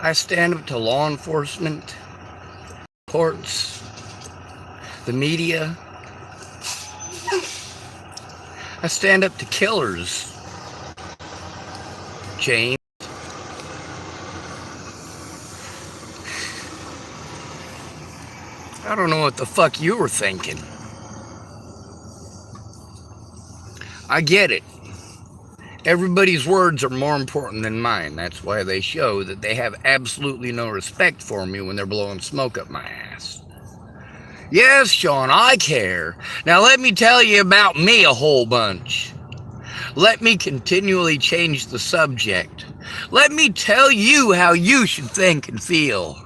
I stand up to law enforcement, courts, the media. I stand up to killers, James. I don't know what the fuck you were thinking. I get it. Everybody's words are more important than mine. That's why they show that they have absolutely no respect for me when they're blowing smoke up my ass. Yes, Sean, I care. Now let me tell you about me a whole bunch. Let me continually change the subject. Let me tell you how you should think and feel.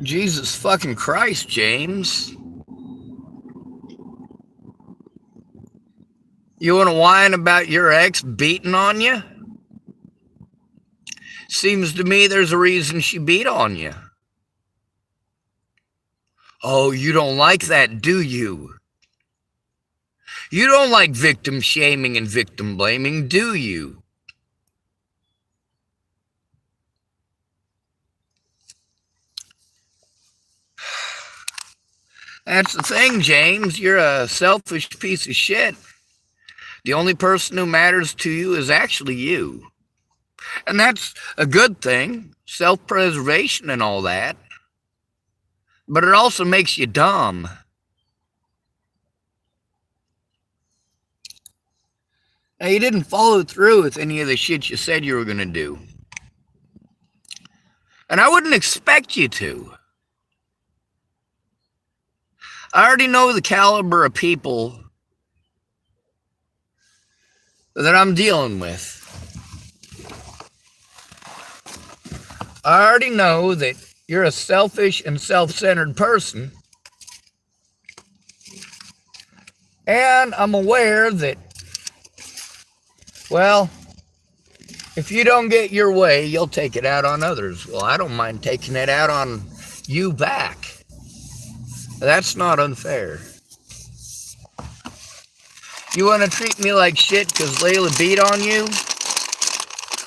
Jesus fucking Christ, James. You want to whine about your ex beating on you? Seems to me there's a reason she beat on you. Oh, you don't like that, do you? You don't like victim shaming and victim blaming, do you? That's the thing, James. You're a selfish piece of shit. The only person who matters to you is actually you. And that's a good thing, self-preservation and all that. But it also makes you dumb. Now, you didn't follow through with any of the shit you said you were going to do. And I wouldn't expect you to. I already know the caliber of people that I'm dealing with. I already know that you're a selfish and self-centered person. And I'm aware that, well, if you don't get your way, you'll take it out on others. Well, I don't mind taking it out on you back. That's not unfair. You want to treat me like shit because Layla beat on you?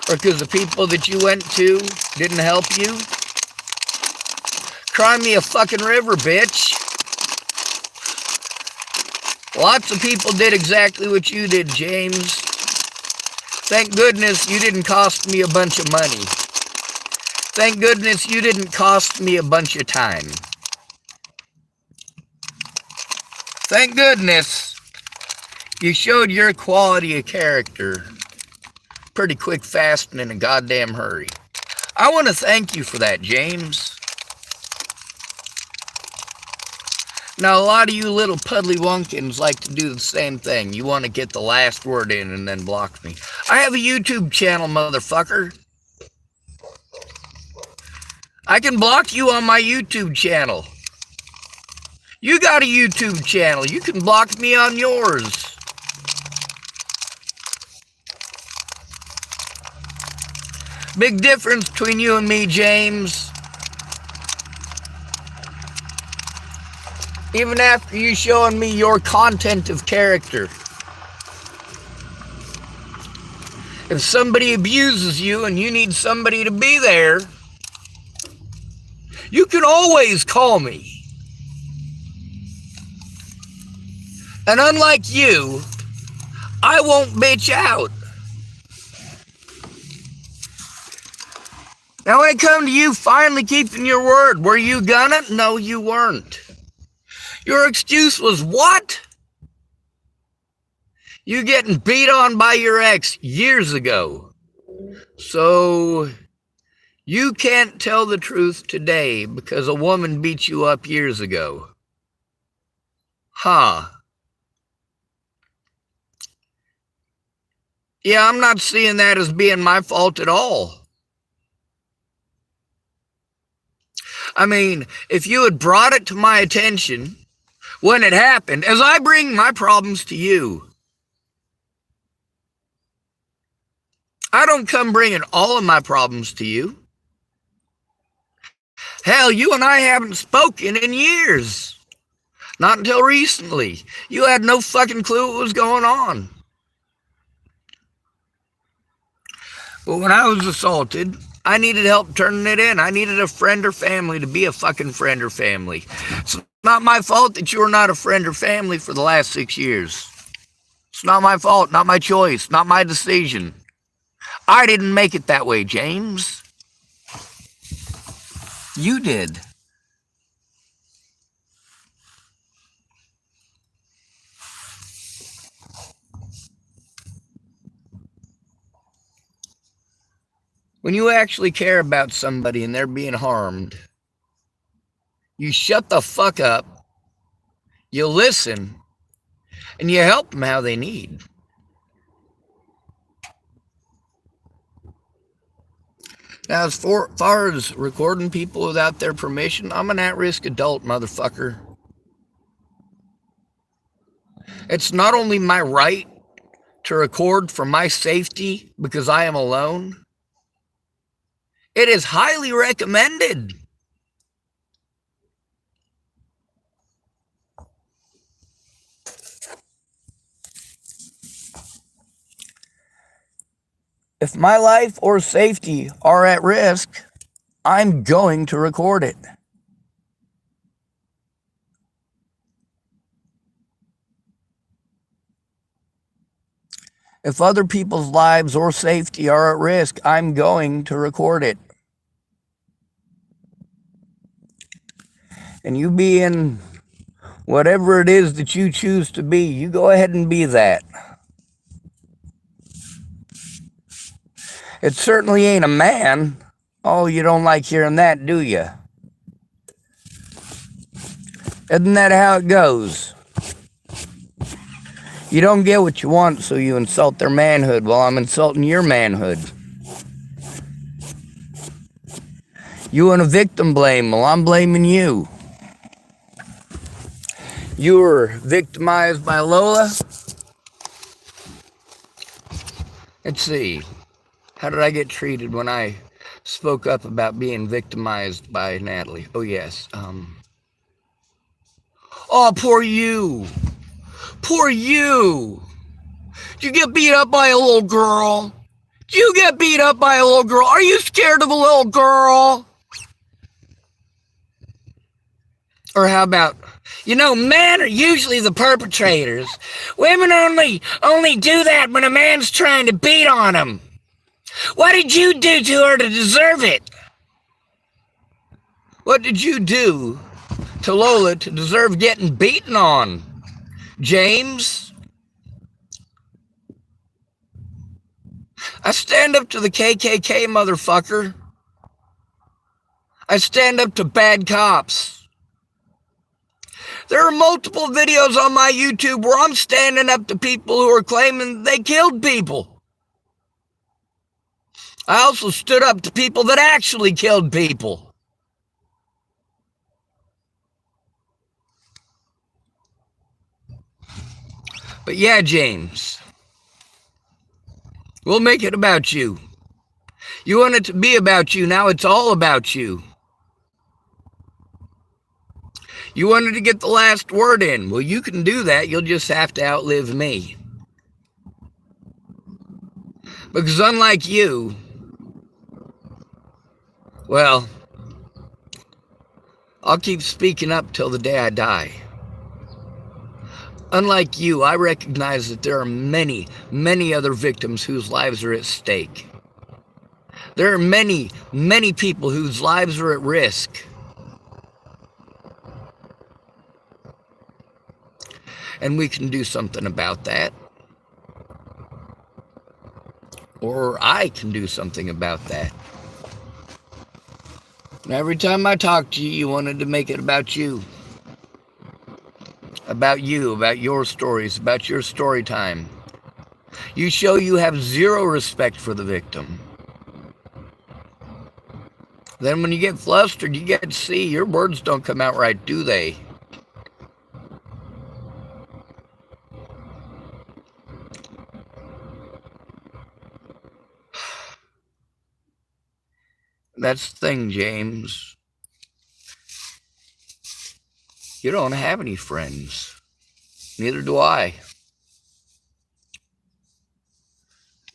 Or because the people that you went to didn't help you? Cry me a fucking river, bitch. Lots of people did exactly what you did, James. Thank goodness you didn't cost me a bunch of money. Thank goodness you didn't cost me a bunch of time. Thank goodness you showed your quality of character pretty quick, fast, and in a goddamn hurry. I want to thank you for that, James. Now, a lot of you little puddly wunkins like to do the same thing. You want to get the last word in and then block me. I have a YouTube channel, motherfucker. I can block you on my YouTube channel. You got a YouTube channel. You can block me on yours. Big difference between you and me, James. Even after you showing me your content of character. If somebody abuses you and you need somebody to be there, you can always call me. And unlike you, I won't bitch out. Now when it comes to you finally keeping your word, were you gonna? No, you weren't. Your excuse was what? You getting beat on by your ex years ago. So you can't tell the truth today because a woman beat you up years ago. Huh. Yeah, I'm not seeing that as being my fault at all. I mean, if you had brought it to my attention when it happened, as I bring my problems to you, I don't come bringing all of my problems to you. Hell, you and I haven't spoken in years. Not until recently. You had no fucking clue what was going on. But when I was assaulted, I needed help turning it in. I needed a friend or family to be a fucking friend or family. It's not my fault that you were not a friend or family for the last 6 years. It's not my fault, not my choice, not my decision. I didn't make it that way, James. You did. When you actually care about somebody and they're being harmed, you shut the fuck up, you listen, and you help them how they need. Now, as far as recording people without their permission, I'm an at-risk adult, motherfucker. It's not only my right to record for my safety because I am alone, it is highly recommended. If my life or safety are at risk, I'm going to record it. If other people's lives or safety are at risk, I'm going to record it. And you being whatever it is that you choose to be, you go ahead and be that. It certainly ain't a man. Oh, you don't like hearing that, do you? Isn't that how it goes? You don't get what you want, so you insult their manhood while I'm insulting your manhood. You want to victim blame while I'm blaming you. You were victimized by Lola. Let's see. How did I get treated when I spoke up about being victimized by Natalie? Oh, yes. Oh, poor you. Poor you. Did you get beat up by a little girl? Did you get beat up by a little girl? Are you scared of a little girl? Or how about, men are usually the perpetrators. Women only do that when a man's trying to beat on them. What did you do to her to deserve it? What did you do to Lola to deserve getting beaten on, James? I stand up to the KKK, motherfucker. I stand up to bad cops. There are multiple videos on my YouTube where I'm standing up to people who are claiming they killed people. I also stood up to people that actually killed people. But yeah, James, we'll make it about you. You want it to be about you, now it's all about you. You wanted to get the last word in. Well, you can do that. You'll just have to outlive me. Because unlike you, well, I'll keep speaking up till the day I die. Unlike you, I recognize that there are many, many other victims whose lives are at stake. There are many, many people whose lives are at risk. And we can do something about that. Or I can do something about that. And every time I talk to you, you wanted to make it about you. About you, about your stories, about your story time. You show you have zero respect for the victim. Then when you get flustered, you get to see your words don't come out right, do they? That's the thing, James. You don't have any friends. Neither do I.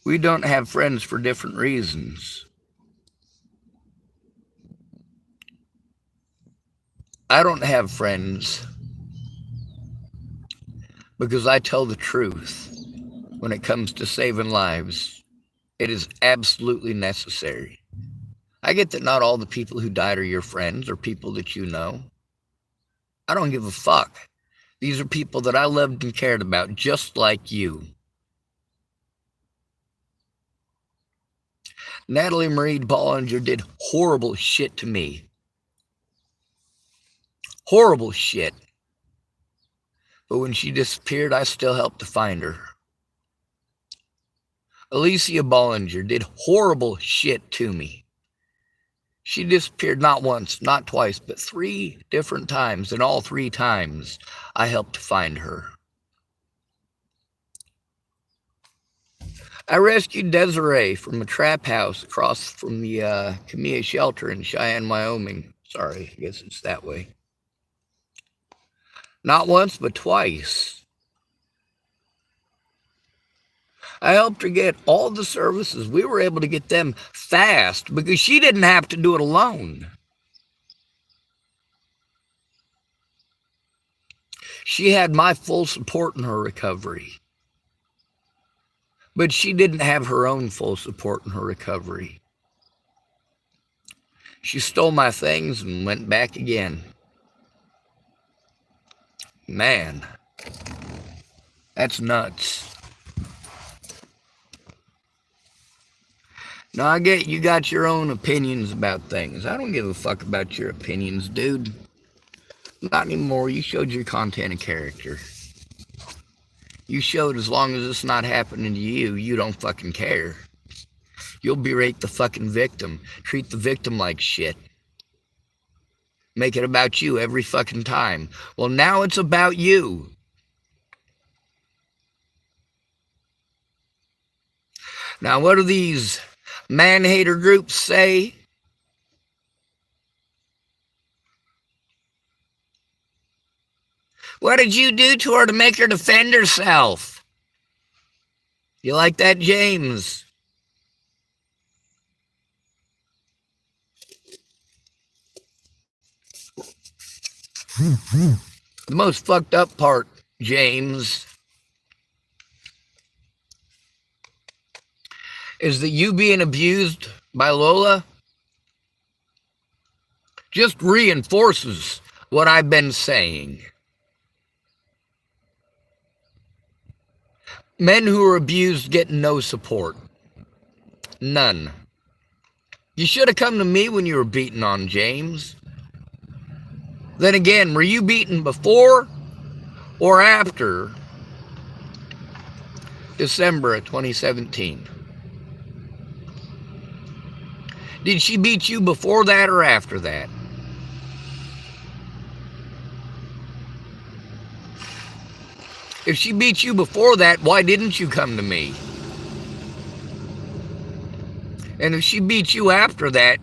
We don't have friends for different reasons. I don't have friends because I tell the truth when it comes to saving lives. It is absolutely necessary. I get that not all the people who died are your friends or people that you know. I don't give a fuck. These are people that I loved and cared about, just like you. Natalie Marie Bollinger did horrible shit to me. Horrible shit. But when she disappeared, I still helped to find her. Alicia Bollinger did horrible shit to me. She disappeared not once, not twice, but 3 different times, and all 3 times I helped to find her. I rescued Desiree from a trap house across from the Camilla shelter in Cheyenne, Wyoming. Sorry, I guess it's that way. Not once, but twice. I helped her get all the services. We were able to get them fast because she didn't have to do it alone. She had my full support in her recovery. But she didn't have her own full support in her recovery. She stole my things and went back again. Man, that's nuts. Now, I get you got your own opinions about things. I don't give a fuck about your opinions, dude. Not anymore. You showed your content and character. You showed as long as it's not happening to you, you don't fucking care. You'll berate the fucking victim. Treat the victim like shit. Make it about you every fucking time. Well, now it's about you. Now, what do these man-hater groups say? What did you do to her to make her defend herself? You like that, James? The most fucked up part, James, is that you being abused by Lola just reinforces what I've been saying. Men who are abused get no support. None. You should have come to me when you were beaten on, James. Then again, were you beaten before or after December of 2017? Did she beat you before that or after that? If she beat you before that, why didn't you come to me? And if she beat you after that,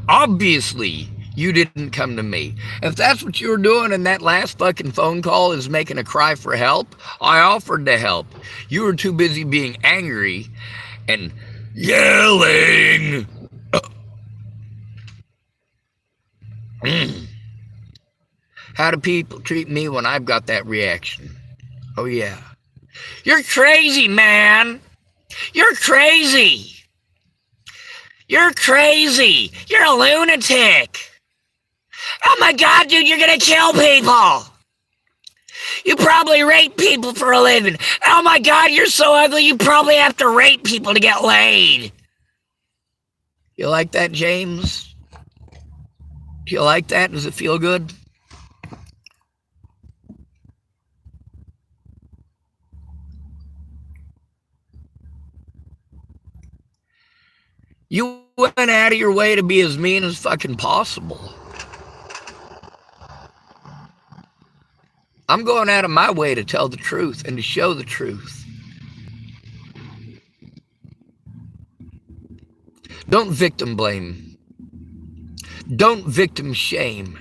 obviously you didn't come to me. If that's what you were doing in that last fucking phone call is making a cry for help, I offered to help. You were too busy being angry and yelling. How do people treat me when I've got that reaction? Oh, yeah. You're crazy, man. You're crazy. You're crazy. You're a lunatic. Oh, my God, dude, you're going to kill people. You probably rape people for a living. Oh, my God, you're so ugly, you probably have to rape people to get laid. You like that, James? Do you like that? Does it feel good? You went out of your way to be as mean as fucking possible. I'm going out of my way to tell the truth and to show the truth. Don't victim blame. Don't victim shame.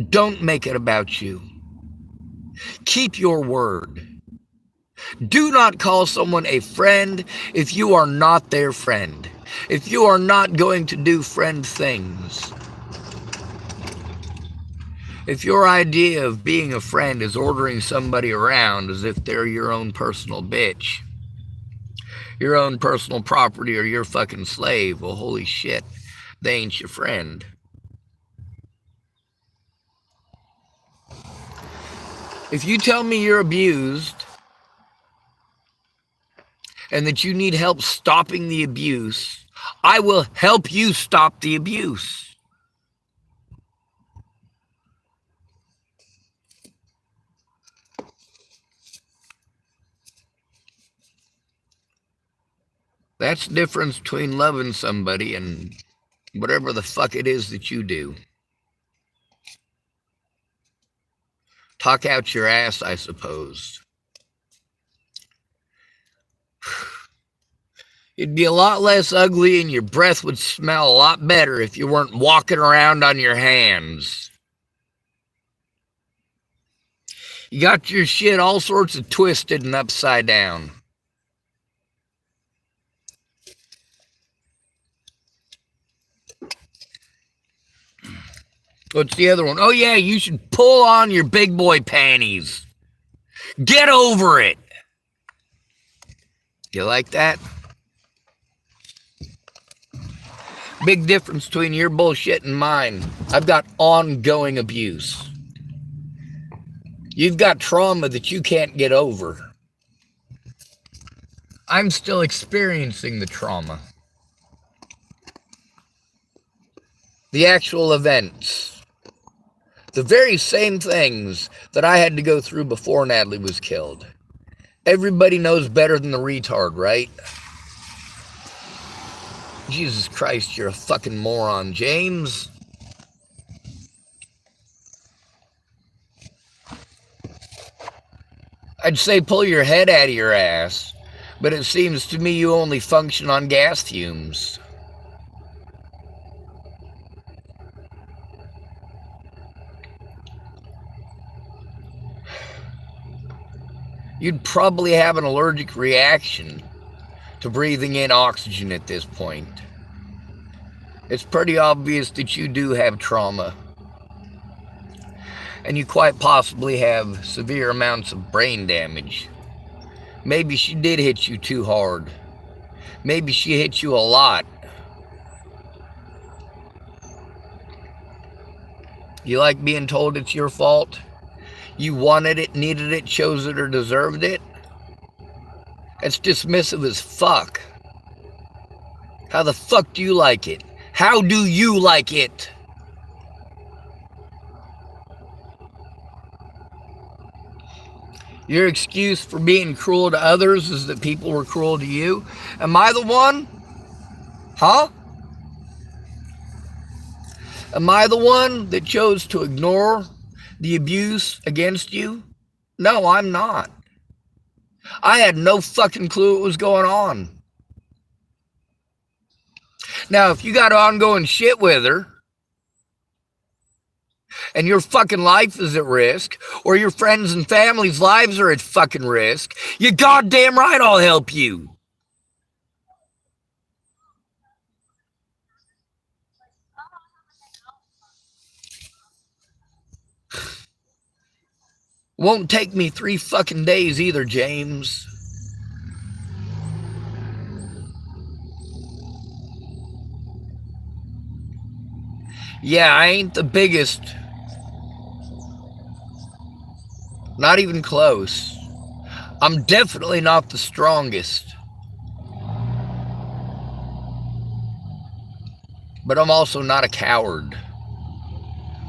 Don't make it about you. Keep your word. Do not call someone a friend if you are not their friend. If you are not going to do friend things. If your idea of being a friend is ordering somebody around as if they're your own personal bitch, your own personal property, or your fucking slave, well, holy shit, they ain't your friend. If you tell me you're abused and that you need help stopping the abuse, I will help you stop the abuse. That's the difference between loving somebody and whatever the fuck it is that you do. Talk out your ass, I suppose. You'd be a lot less ugly and your breath would smell a lot better if you weren't walking around on your hands. You got your shit all sorts of twisted and upside down. What's the other one? Oh yeah, you should pull on your big boy panties. Get over it. You like that? Big difference between your bullshit and mine. I've got ongoing abuse. You've got trauma that you can't get over. I'm still experiencing the trauma. The actual events. The very same things that I had to go through before Natalie was killed. Everybody knows better than the retard, right? Jesus Christ, you're a fucking moron, James. I'd say pull your head out of your ass, but it seems to me you only function on gas fumes. You'd probably have an allergic reaction to breathing in oxygen at this point. It's pretty obvious that you do have trauma. And you quite possibly have severe amounts of brain damage. Maybe she did hit you too hard. Maybe she hit you a lot. You like being told it's your fault? You wanted it, needed it, chose it, or deserved it? That's dismissive as fuck. How the fuck do you like it? How do you like it? Your excuse for being cruel to others is that people were cruel to you. Am I the one? Huh? Am I the one that chose to ignore the abuse against you? No, I'm not. I had no fucking clue what was going on. Now, if you got ongoing shit with her, and your fucking life is at risk, or your friends and family's lives are at fucking risk, you goddamn right I'll help you. Won't take me 3 fucking days either, James. Yeah, I ain't the biggest. Not even close. I'm definitely not the strongest. But I'm also not a coward,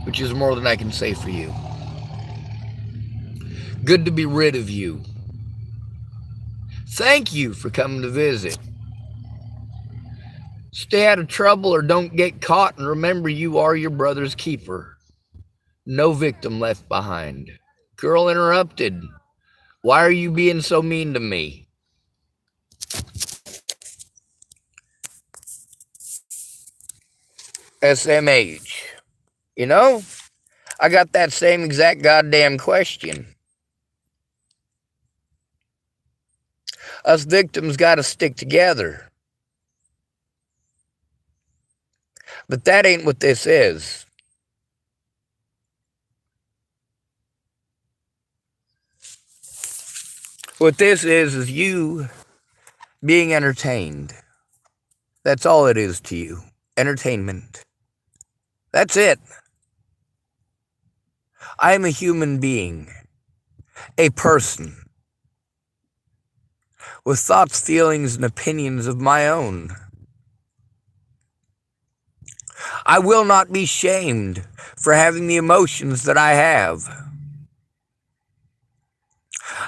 which is more than I can say for you. Good to be rid of you. Thank you for coming to visit. Stay out of trouble or don't get caught, and remember you are your brother's keeper. No victim left behind. Girl interrupted. Why are you being so mean to me? SMH. You know, I got that same exact goddamn question. Us victims got to stick together. But that ain't what this is. What this is you being entertained. That's all it is to you. Entertainment. That's it. I am a human being, a person, with thoughts, feelings, and opinions of my own. I will not be shamed for having the emotions that I have.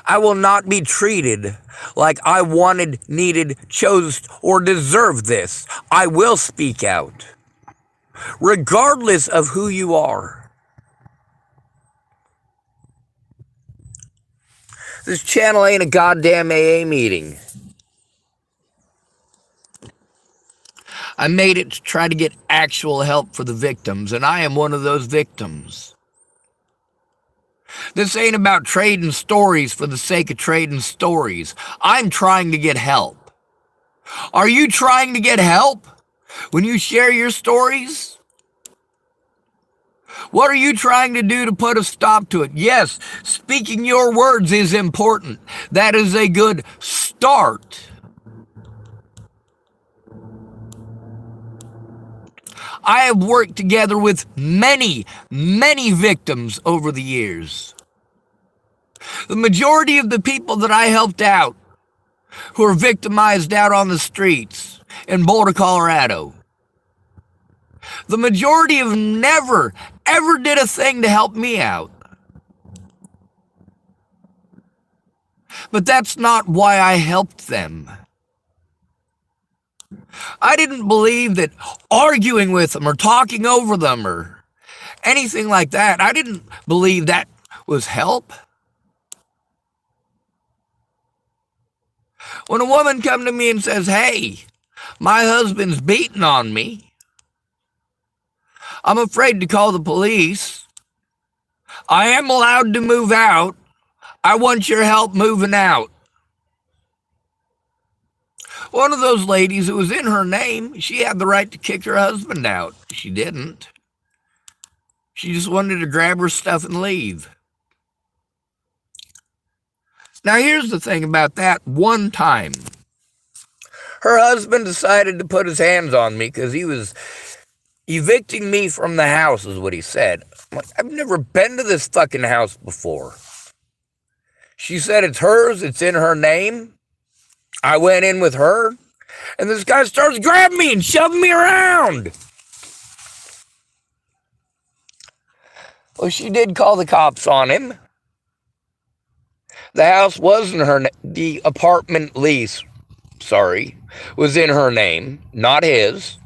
I will not be treated like I wanted, needed, chose, or deserved this. I will speak out, regardless of who you are. This channel ain't a goddamn AA meeting. I made it to try to get actual help for the victims, and I am one of those victims. This ain't about trading stories for the sake of trading stories. I'm trying to get help. Are you trying to get help when you share your stories? What are you trying to do to put a stop to it? Yes, speaking your words is important. That is a good start. I have worked together with many, many victims over the years. The majority of the people that I helped out who are victimized out on the streets in Boulder, Colorado, the majority of them never, ever did a thing to help me out. But that's not why I helped them. I didn't believe that arguing with them or talking over them or anything like that, I didn't believe that was help. When a woman comes to me and says, hey, my husband's beating on me, I'm afraid to call the police. I am allowed to move out. I want your help moving out. One of those ladies, it was in her name. She had the right to kick her husband out. She didn't. She just wanted to grab her stuff and leave. Now, here's the thing about that one time. Her husband decided to put his hands on me because he was evicting me from the house, is what he said. I'm like, I've never been to this fucking house before. She said it's hers, it's in her name. I went in with her, and this guy starts grabbing me and shoving me around. Well, she did call the cops on him. The house was in her name. The apartment lease, was in her name, not his.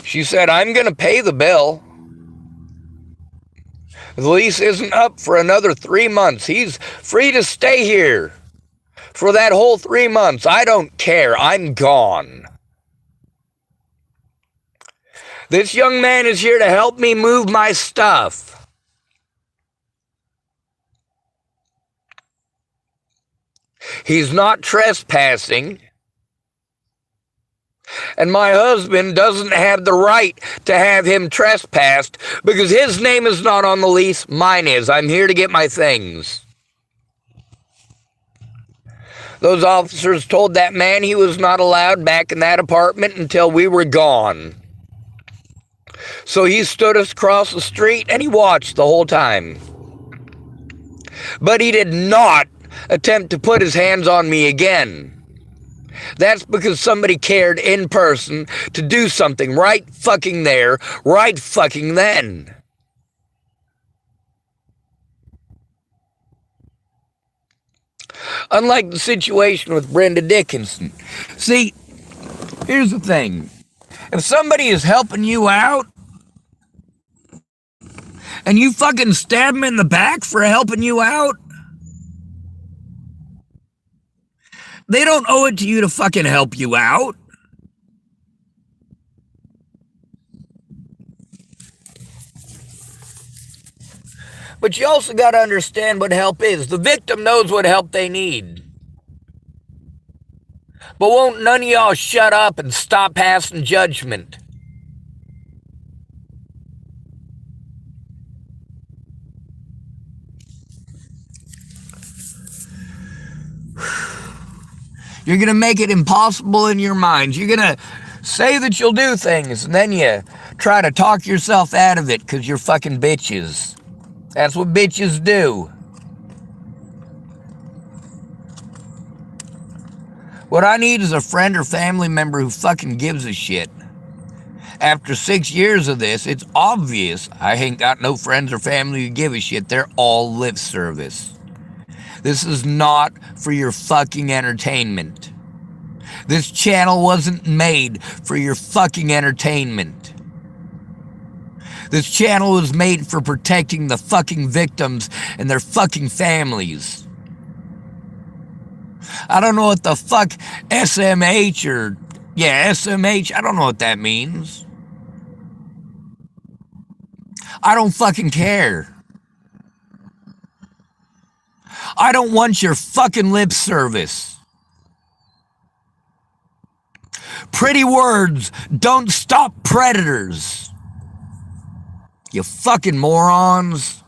She said, I'm going to pay the bill. The lease isn't up for another 3 months. He's free to stay here for that whole 3 months. I don't care. I'm gone. This young man is here to help me move my stuff. He's not trespassing. And my husband doesn't have the right to have him trespassed because his name is not on the lease, mine is. I'm here to get my things. Those officers told that man he was not allowed back in that apartment until we were gone. So he stood us across the street and he watched the whole time. But he did not attempt to put his hands on me again. That's because somebody cared in person to do something right fucking there, right fucking then. Unlike the situation with Brenda Dickinson. See, here's the thing. If somebody is helping you out, and you fucking stab them in the back for helping you out, they don't owe it to you to fucking help you out. But you also got to understand what help is. The victim knows what help they need. But won't none of y'all shut up and stop passing judgment? You're going to make it impossible in your minds. You're going to say that you'll do things, and then you try to talk yourself out of it because you're fucking bitches. That's what bitches do. What I need is a friend or family member who fucking gives a shit. After 6 years of this, it's obvious I ain't got no friends or family who give a shit. They're all lip service. This is not for your fucking entertainment. This channel wasn't made for your fucking entertainment. This channel was made for protecting the fucking victims and their fucking families. I don't know what the fuck SMH or, SMH, I don't know what that means. I don't fucking care. I don't want your fucking lip service. Pretty words don't stop predators. You fucking morons.